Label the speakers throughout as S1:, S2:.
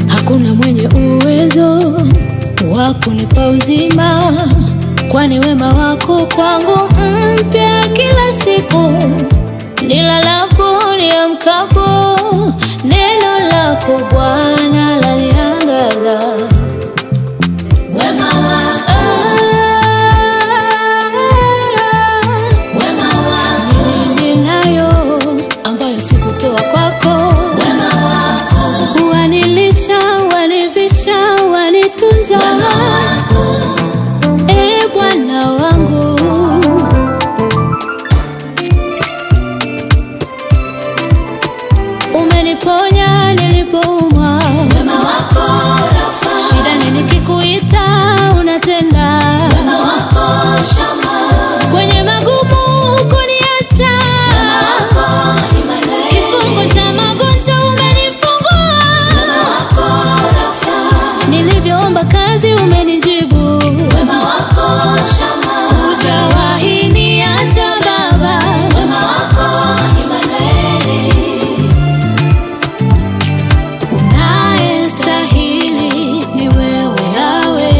S1: Hakuna mwenye uwezo wa kunipa uzima, kwani wema wako kwangu mpya kila siku. Nilalapo niamkapo, neno lako Bwana laniangaza. Wema wako, wema wako ninayo ambayo sikutoa kwako. Wema wako wanilisha, wanivisha, wanitunza. Wema wako Bwana wangu, umeniponya nilipoumwa. Wema wako Rafa, shida nikikuita unatenda. Wema wako Shama, kwenye magumu kuniacha. Wema wako Emmanuel, kifungo cha magonjwa umenifungua. Wema wako Rafa, nilivyoomba kazi umenijibu. Wema wako Shama, hujawahi niacha Baba. Wema wako Emmanuel, unayestahili ni wewe Yawe.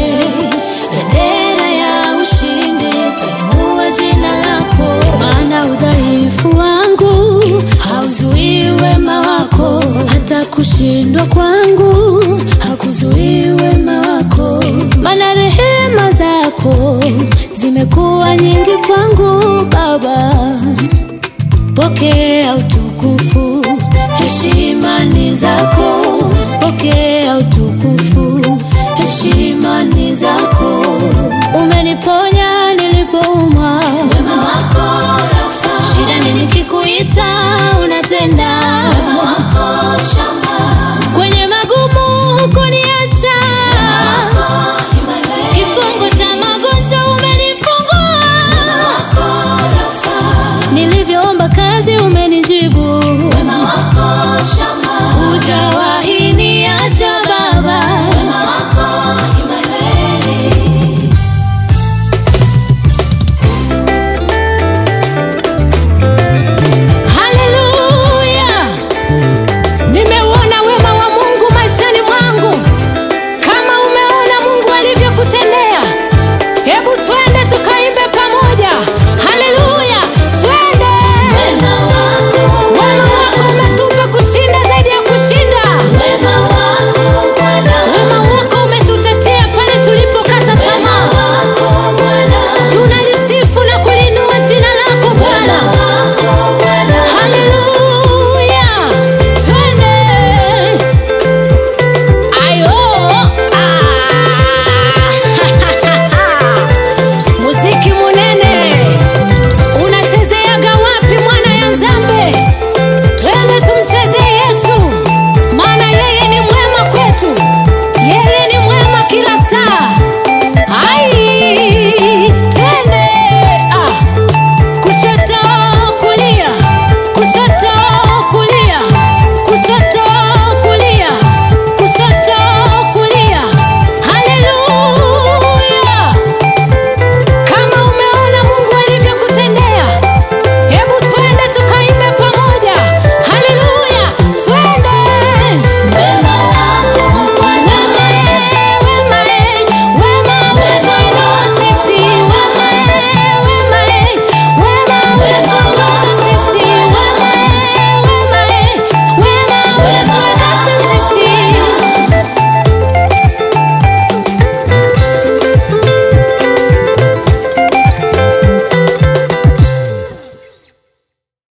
S1: Bendera ya ushindi tuinua jina lako, maana udhaifu wangu hauzuii wema wako, hata kushindwa kwangu hakuzuii wema wako. Maana rehema zako zimekuwa nyingi kwangu Baba. Pokea utukufu, heshima ni zako. Pokea utukufu, heshima ni zako. Umeniponya nilipoumwa.